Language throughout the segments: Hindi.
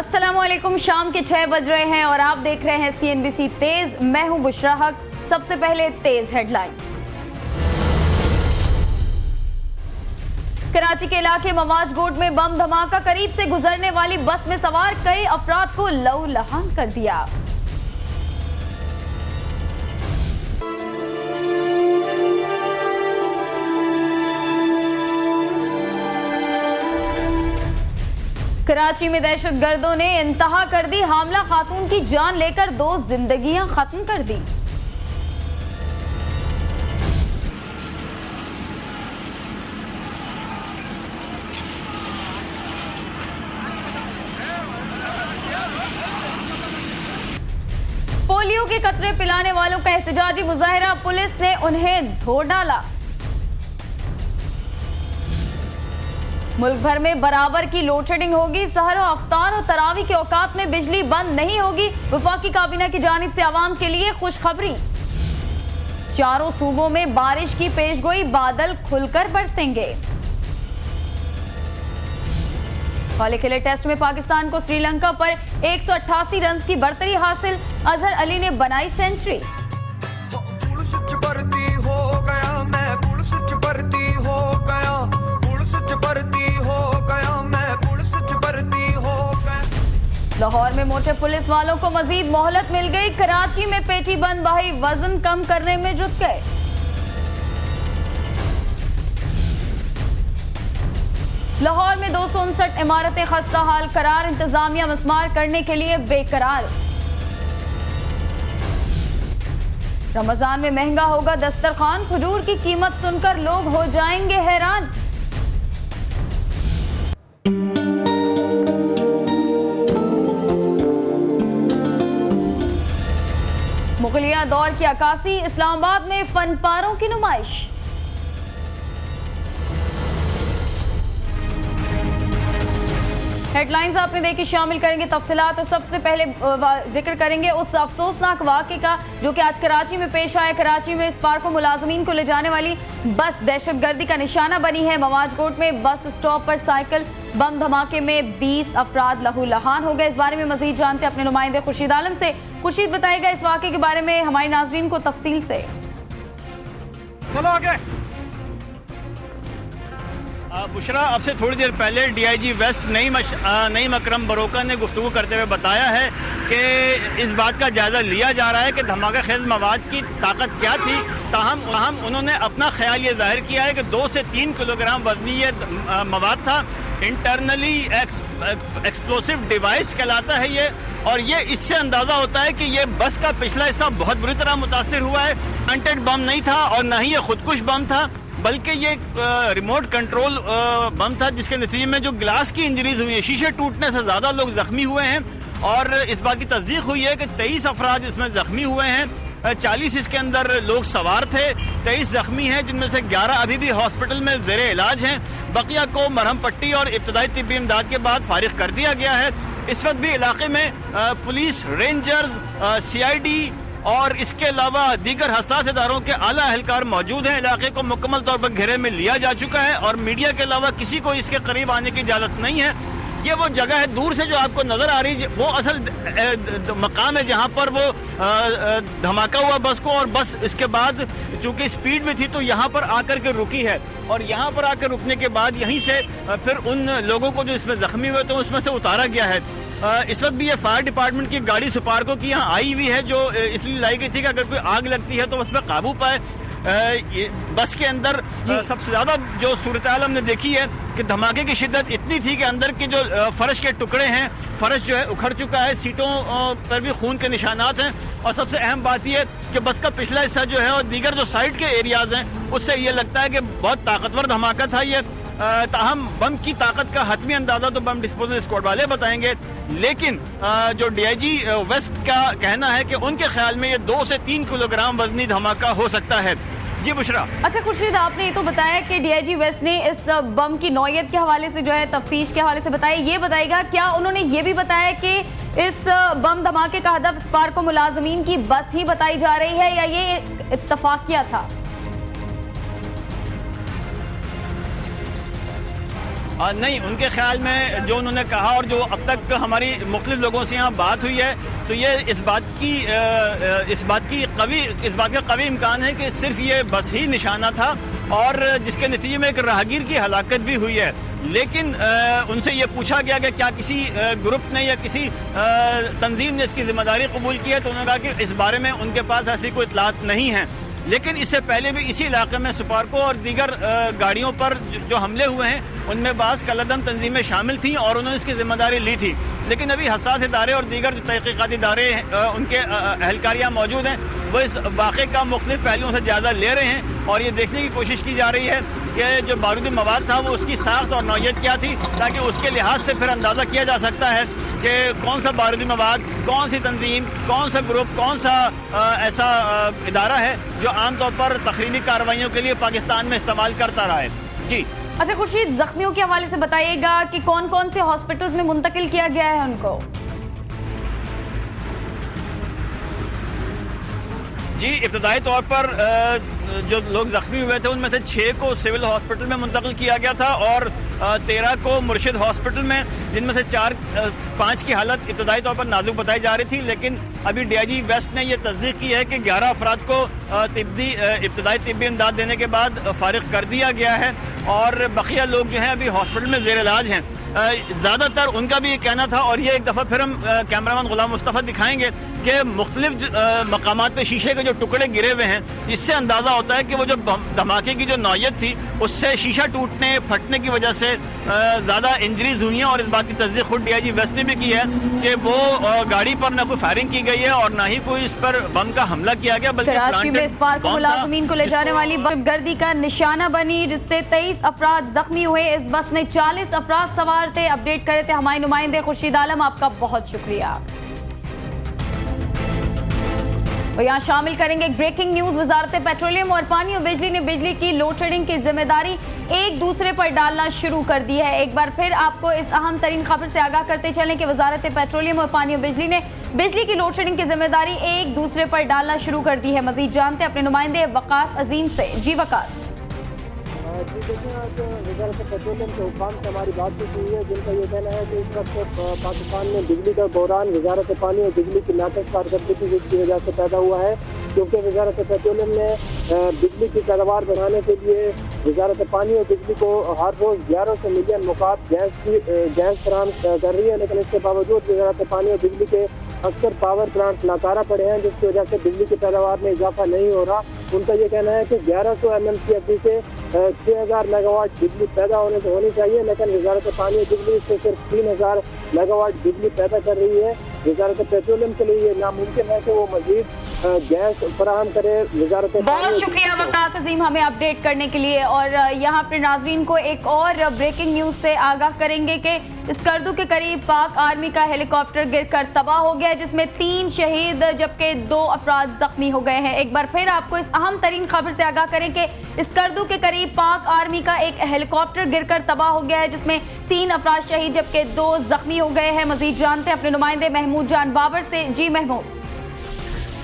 अस्सलामुअलैकुम। शाम के 6 बज रहे हैं और आप देख रहे हैं CNBC तेज। मैं हूं बुशरा हक। सबसे पहले तेज हेडलाइंस। कराची के इलाके मवाजगोट में बम धमाका, करीब से गुजरने वाली बस में सवार कई अफराद को लहूलुहान कर दिया। कराची में दहशतगर्दों ने इंतहा कर दी, हामला खातून की जान लेकर 2 जिंदगियां खत्म कर दी। पोलियो के कतरे पिलाने वालों का एहतजाजी मुजाहरा, पुलिस ने उन्हें धो डाला। मुल्क भर में बराबर की लोड शेडिंग होगी, सहर और अफ्तार और तरावी के औकात में बिजली बंद नहीं होगी। वफाकी काबीना की जानिब से आवाम के लिए खुशखबरी। चारों सूबों में बारिश की पेशगोई, बादल खुलकर बरसेंगे। हाल खेले टेस्ट में पाकिस्तान को श्रीलंका पर 188 रन की बढ़तरी हासिल, अजहर अली ने बनाई सेंचुरी। लाहौर में मोटे पुलिस वालों को मजीद मोहलत मिल गई, कराची में पेटी बंद भाई वजन कम करने में जुट गए। लाहौर में 259 इमारतें खस्ता हाल करार, इंतजामिया मस्मार करने के लिए बेकरार। रमजान में महंगा होगा दस्तरखान, खजूर की कीमत सुनकर लोग हो जाएंगे हैरान। मुगलिया दौर की अक्कासी, इस्लामाबाद में फनपारों की नुमाइश। हेडलाइंस आपने देखी, शामिल करेंगे तफसीलात और सबसे पहले जिक्र करेंगे उस अफसोसनाक वाक़े का जो कि आज कराची में पेश आया। कराची में स्पार्को मुलाजमीन को ले जाने वाली बस दहशतगर्दी का निशाना बनी है। मवाजगोट में बस स्टॉप पर साइकिल बम धमाके में 20 अफराद लहूलुहान हो गए। इस बारे में मजीद जानते हैं अपने नुमाइंदे खुर्शीद आलम से। खुर्शीद, बताएगा इस वाक़े के बारे में हमारे नाज़रीन को तफसील से। चलो आगे। बुशरा, अब से थोड़ी देर पहले DIG वेस्ट नईम अकरम बरोका ने गुफ्तगू करते हुए बताया है कि इस बात का जायज़ा लिया जा रहा है कि धमाका खेज मवाद की ताकत क्या थी। ताहम उन्होंने अपना ख्याल ये जाहिर किया है कि 2 से 3 किलोग्राम वजनी ये मवाद था। इंटरनली एक्सप्लोसिव डिवाइस कहलाता है ये, और ये इससे अंदाज़ा होता है कि ये बस का पिछला हिस्सा बहुत बुरी तरह मुतासिर हुआ है। प्लांटेड बम नहीं था और ना ही ये खुदकुश बम था, बल्कि ये रिमोट कंट्रोल बम था, जिसके नतीजे में जो ग्लास की इंजरीज हुई है, शीशे टूटने से ज़्यादा लोग जख्मी हुए हैं। और इस बात की तस्दीक हुई है कि 23 अफराद इसमें जख्मी हुए हैं। 40 इसके अंदर लोग सवार थे, 23 जख्मी हैं, जिनमें से 11 अभी भी हॉस्पिटल में ज़ेरे इलाज हैं। बकिया को मरहम पट्टी और इब्तदाई तिब्बी इमदाद के बाद फारिग कर दिया गया है। इस वक्त भी इलाके में पुलिस, रेंजर्स, CID और इसके अलावा दीगर हसास इदारों के आला एहलकार मौजूद हैं। इलाके को मुकम्मल तौर पर घेरे में लिया जा चुका है और मीडिया के अलावा किसी को इसके करीब आने की इजाज़त नहीं है। ये वो जगह है दूर से जो आपको नज़र आ रही है, वो असल मकाम है जहाँ पर वो धमाका हुआ बस को, और बस इसके बाद चूँकि स्पीड में थी तो यहाँ पर आकर के रुकी है। और यहाँ पर आकर रुकने के बाद यहीं से फिर उन लोगों को जो इसमें ज़ख्मी हुए थे उसमें से उतारा गया है। इस वक्त भी ये फायर डिपार्टमेंट की गाड़ी सुपार्को की यहाँ आई हुई है, जो इसलिए लाई गई थी कि अगर कोई आग लगती है तो उस पर काबू पाए। ये बस के अंदर सबसे ज़्यादा जो सूरत हाल हमने देखी है कि धमाके की शिद्दत इतनी थी कि अंदर के जो फर्श के टुकड़े हैं, फर्श जो है उखड़ चुका है, सीटों पर भी खून के निशानात हैं। और सबसे अहम बात यह कि बस का पिछला हिस्सा जो है और दीगर जो साइड के एरियाज हैं उससे ये लगता है कि बहुत ताकतवर धमाका था ये। ताहम बम की ताकत का हतमी अंदाजा तो बम डिस्पोजल स्क्वाड वाले बताएंगे, लेकिन जो DIG वेस्ट का कहना है कि उनके ख्याल में ये 2 से 3 किलोग्राम वजनी धमाका हो सकता है। जी बुशरा। अच्छा खुर्शीद, आपने ये तो बताया कि DIG वेस्ट ने इस बम की नौयत के हवाले से जो है तफ्तीश के हवाले से बताया, ये बताएगा क्या उन्होंने ये भी बताया कि इस बम धमाके का हदफ स्पार्को मुलाजमीन की बस ही बताई जा रही है या ये इत्तफाकिया था? नहीं, उनके ख्याल में जो उन्होंने कहा और जो अब तक हमारी मुख्तलिफ लोगों से यहाँ बात हुई है, तो ये इस बात का कवी इम्कान है कि सिर्फ ये बस ही निशाना था और जिसके नतीजे में एक राहगीर की हलाकत भी हुई है। लेकिन उनसे ये पूछा गया कि क्या किसी ग्रुप ने या किसी तंजीम ने इसकी जिम्मेदारी कबूल की है, तो उन्होंने कहा कि इस बारे में उनके पास ऐसी कोई इत्तलात नहीं है। लेकिन इससे पहले भी इसी इलाके में सुपारको और दीगर गाड़ियों पर जो हमले हुए हैं उनमें बाज़ कलदम तंजीमें शामिल थीं और उन्होंने इसकी जिम्मेदारी ली थी। लेकिन अभी हसास इदारे और दीगर जो तहकीकाती इदारे उनके अहलकारियाँ मौजूद हैं, वो इस वाक़े का मुख्तलिफ पहलुओं से जायज़ा ले रहे हैं और ये देखने की कोशिश की जा रही है कि जो बारूदी मवाद था वो उसकी साख्त और नौइयत क्या थी, ताकि उसके लिहाज से फिर अंदाज़ा किया जा सकता है कि कौन सा बारूदी मवाद, कौन सी तंजीम, कौन सा ग्रुप, कौन सा ऐसा इदारा है जो आमतौर पर तखरीबी कार्रवाइयों के लिए पाकिस्तान में इस्तेमाल करता रहा है। जी अच्छा खुर्शीद, जख्मियों के हवाले से बताइएगा कि कौन कौन से हॉस्पिटल्स में मुंतकिल किया गया है उनको? जी, इब्तदाई तौर पर जो लोग ज़ख्मी हुए थे उनमें से 6 को सिविल हॉस्पिटल में मुंतकिल किया गया था और 13 को मुर्शिद हॉस्पिटल में, जिनमें से 5 की हालत इब्तदाई तौर पर नाजुक बताई जा रही थी। लेकिन अभी DIG वेस्ट ने यह तस्दीक की है कि 11 अफराद को इब्तदाई तिब्बी इमदाद देने के बाद फारिग कर दिया गया है और बकिया लोग जो हैं अभी हॉस्पिटल में ज़ेर इलाज हैं। ज़्यादातर उनका भी ये कहना था, और ये एक दफ़ा फिर हम कैमरामैन गुलाम मुस्तफ़ा दिखाएंगे कि मुख्तलिफ मकामात पे शीशे के जो टुकड़े गिरे हुए हैं, इससे अंदाज़ा होता है कि वो जो धमाके की जो नौइयत थी उससे शीशा टूटने फटने की वजह से ज़्यादा इंजरीज हुई हैं। और इस बात की तस्दीक खुद DIG वेस्ट ने भी की है कि वो गाड़ी पर ना कोई फायरिंग की गई है और ना ही कोई इस पर बम का हमला किया गया, बल्कि कराची में स्पार्को मुलाजिमीन को ले जाने वाली गर्दी का निशाना बनी, जिससे 23 अफराद जख्मी हुए। इस बस में 40 अफराद सवार थे। अपडेट करे थे हमारे नुमाइंदे खुर्शीद आलम, आपका बहुत शुक्रिया। और यहाँ शामिल करेंगे एक ब्रेकिंग न्यूज। वजारत पेट्रोलियम और पानी और बिजली ने बिजली की लोड शेडिंग की जिम्मेदारी एक दूसरे पर डालना शुरू कर दी है। एक बार फिर आपको इस अहम तरीन खबर से आगाह करते चलें कि वजारत पेट्रोलियम और पानी और बिजली ने बिजली की लोड शेडिंग की जिम्मेदारी एक दूसरे पर डालना शुरू कर दी है। मजीद जानते हैं अपने नुमाइंदे वकास अजीम से। जी वकास। जी देखिए, आज वजारत पेट्रोलियम के हुकाम से हमारी बातचीत हुई है, जिनका ये कहना है कि इस वक्त पाकिस्तान में बिजली का बहरान वजारत पानी और बिजली की नाकस कारकर्दगी की वजह से पैदा हुआ है, क्योंकि वजारत पेट्रोलियम ने बिजली की पैदावार बढ़ाने के लिए वजारत पानी और बिजली को हर रोज़ 1100 मिलियन मुकात गैस फराहम कर रही है। लेकिन इसके बावजूद वजारत पानी और बिजली के अक्सर पावर प्लांट नाकारा पड़े हैं, जिसकी वजह से बिजली की पैदावार में इजाफा नहीं हो रहा। उनका ये कहना है कि 1100 MMCFD से 6000 मेगावाट बिजली पैदा होनी चाहिए, लेकिन वजारत पानी और बिजली से सिर्फ 3000 मेगावाट बिजली पैदा कर रही है। वजारत पेट्रोलियम के लिए ये नामुमकिन है कि वो मजीद गैस फराहम करे। वजारत बहुत शुक्रिया वकास अजीम हमें अपडेट करने के लिए। और यहाँ पर नाजरीन को एक और ब्रेकिंग न्यूज से आगाह करेंगे कि स्कर्दू के करीब पाक आर्मी का हेलीकॉप्टर गिरकर तबाह हो गया, जिसमें 3 शहीद जबकि 2 अफराद जख्मी हो गए हैं। एक बार फिर आपको इस अहम तरीन खबर से आगाह करें कि स्कर्दू के करीब पाक आर्मी का एक हेलीकॉप्टर गिरकर तबाह हो गया है, जिसमें 3 अफराद शहीद जबकि 2 जख्मी हो गए हैं। मजीद जानते हैं अपने नुमाइंदे महमूद जान बाबर से। जी महमूद।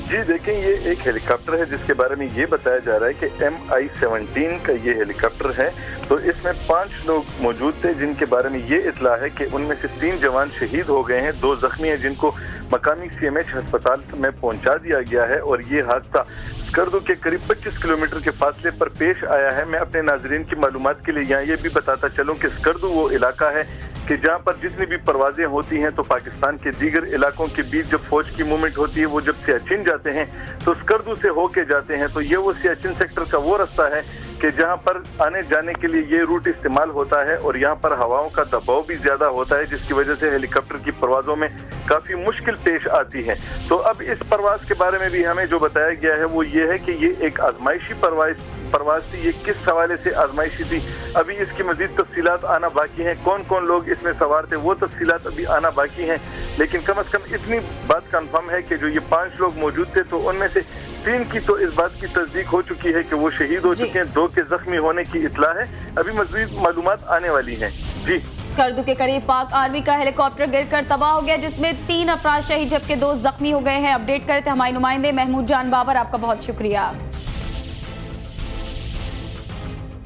जी देखें, ये एक हेलीकॉप्टर है जिसके बारे में ये बताया जा रहा है कि MI-17 का ये हेलीकॉप्टर है। तो इसमें 5 लोग मौजूद थे, जिनके बारे में ये इतला है कि उनमें से 3 जवान शहीद हो गए हैं, 2 जख्मी हैं जिनको मकामी CMH अस्पताल में पहुंचा दिया गया है। और ये हादसा स्कर्दू के करीब 25 किलोमीटर के फासले पर पेश आया है। मैं अपने नाजरीन की मालूमात के लिए यहाँ ये भी बताता चलूँ कि स्कर्दू वो इलाका है कि जहाँ पर जितनी भी परवाजें होती हैं तो पाकिस्तान के दीगर इलाकों के बीच जब फौज की मूवमेंट होती है, वो जब सियाचिन जाते हैं तो स्कर्दू से होके जाते हैं। तो ये वो सियाचिन सेक्टर का वो रास्ता है कि जहाँ पर आने जाने के लिए ये रूट इस्तेमाल होता है और यहाँ पर हवाओं का दबाव भी ज्यादा होता है, जिसकी वजह से हेलीकॉप्टर की परवाजों में काफी मुश्किल पेश आती है। तो अब इस परवाज के बारे में भी हमें जो बताया गया है वो ये है कि ये एक आजमाइशी परवाज थी। ये किस हवाले से आजमाइशी थी, अभी इसकी मजीद तफसीलात आना बाकी हैं। कौन कौन लोग इसमें सवार थे वो तफसीलात अभी आना बाकी हैं, लेकिन कम से कम इतनी बात कन्फर्म है कि जो ये 5 लोग मौजूद थे तो उनमें से 3 की तो इस बात की तस्दीक हो चुकी है कि वो शहीद हो चुके हैं, 2 के जख्मी होने की इतला है। अभी मजीद मालूमात आने वाली हैं। जी, स्कर्दू के करीब पाक आर्मी का हेलीकॉप्टर गिरकर तबाह हो गया, जिसमें 3 अफराद शहीद जबकि 2 जख्मी हो गए हैं। अपडेट करते हमारे नुमाइंदे महमूद जान बाबर, आपका बहुत शुक्रिया।